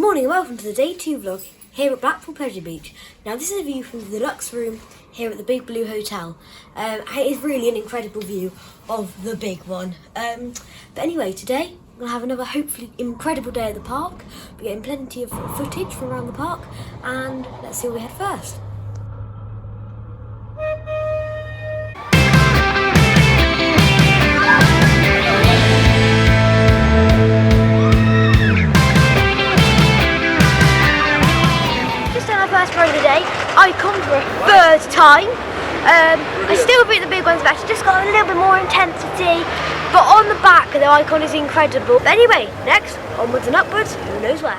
morning and welcome to the day 2 vlog here at Blackpool Pleasure Beach. Now this is a view from the deluxe room here at the Big Blue Hotel. It is really an incredible view of the big one. But anyway, today we'll have another hopefully incredible day at the park. We're getting plenty of footage from around the park, and let's see where we head first. First ride of the day, icon for a third time. I still think the big one's better, just got a little bit more intensity, but on the back the icon is incredible. But anyway, next, onwards and upwards, who knows where.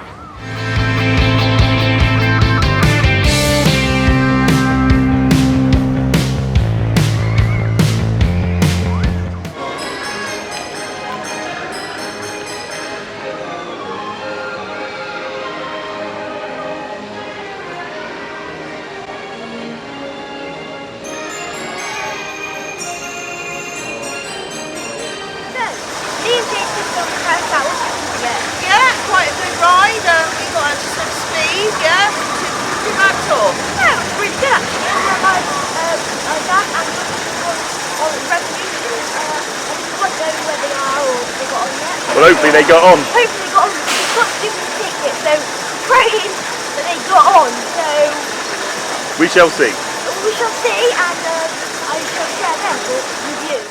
Yeah, quite a good ride. We got some speed, yeah. Too bad at all. Yeah, it was really good actually. Like that, and on the revolution, I don't know where they are or if they got on yet. Well, hopefully they got on. Hopefully they got on. We've got stupid tickets, so praying that they got on. So we shall see. We shall see, and I shall share them with you.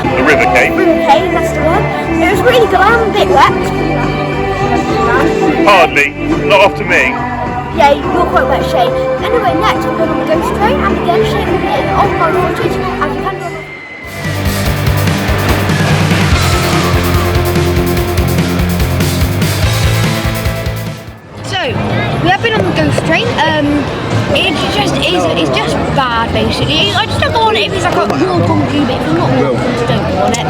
The River Cave. That's the one. It was really good. I'm a bit wet. Hardly. Not off to me. Yeah, you're quite wet, Shane. Anyway, next we're going on the ghost train, and again, Shane will be getting on my footage, and you can go on. So, we have been on the ghost train. It's just bad basically. I just don't go on it if it's like a real concrete, but if it's not real, just don't go on it.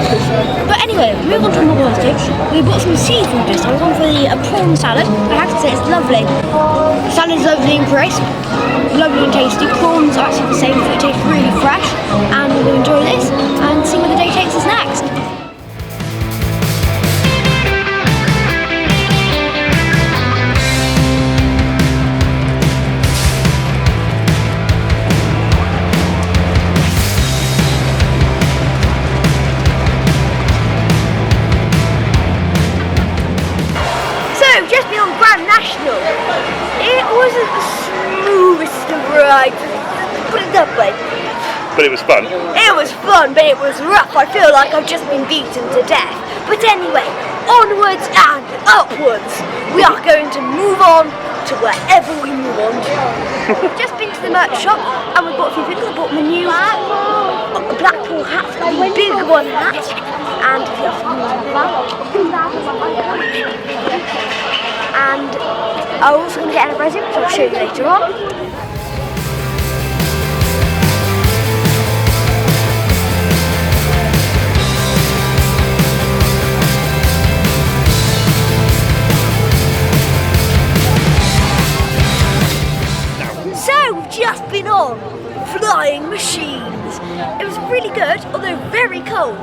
But anyway, move on to another birthday. We bought some seafood this time. We've gone for the prawn salad. I have to say it's lovely. The salad is lovely and crisp, lovely and tasty. Prawns are actually the same, so it tastes really fresh. And we're going to enjoy this and see where the day takes us next. Just been on Grand National. It wasn't the smoothest of rides, put it that way. But it was fun. It was fun, but it was rough. I feel like I've just been beaten to death. But anyway, onwards and upwards. We are going to move on to wherever we want. Just been to the merch shop and we bought a few things. I bought my new Blackpool hat, the big one hat, and the and I'm also going to get a present, which I'll show you later on. So, we've just been on flying machines. It was really good, although very cold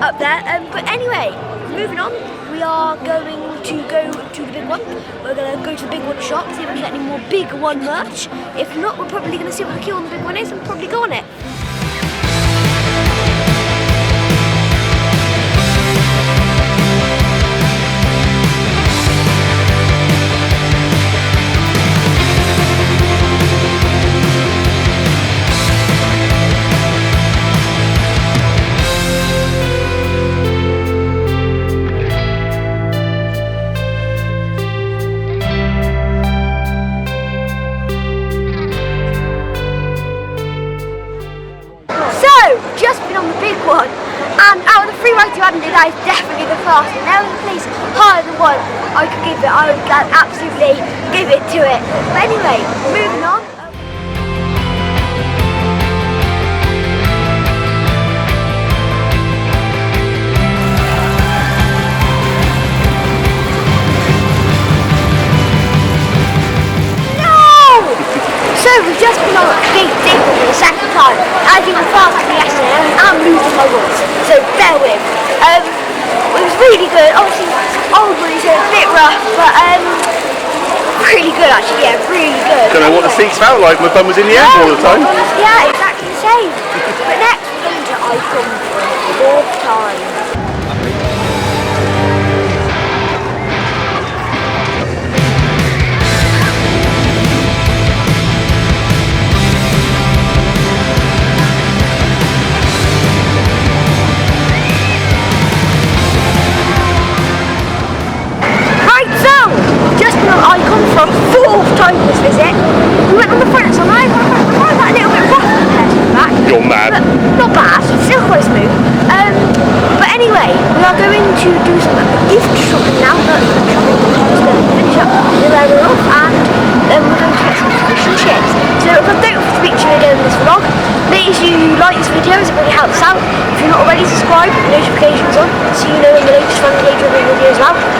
up there. But anyway, moving on, we are going to go to the big one. We're going to go to the big one shop, see if we can get any more big one merch. If not, we're probably going to see what the queue on the big one is and probably go on it. that is definitely the fastest. If there was a place higher than 1, I could give it. I would absolutely give it to it. But anyway, moving on. So we've just been on Gate Digger for the second time. As you were faster than yesterday, and I'm losing my voice, so bear with. It was really good. Obviously, old one is a bit rough, but really good actually. Yeah, really good. Don't know what the seats felt like. My bum was in the air all the time. Yeah, exactly the same. But next we're going to Icon for the 4th time. Icon for a 4th time this visit. We went on the front, so I found that a little bit rough compared to the back. You're mad. But not bad, still quite smooth. But anyway, we are going to do some gift shopping now. Not gift shopping, we're just going to finish up the where we're off, and then we're going to get some fish and chips. So if I don't speak to you again in this vlog, make sure you like this video, it really helps out. If you're not already subscribed, put the notifications on so you know when the latest fun video videos are out.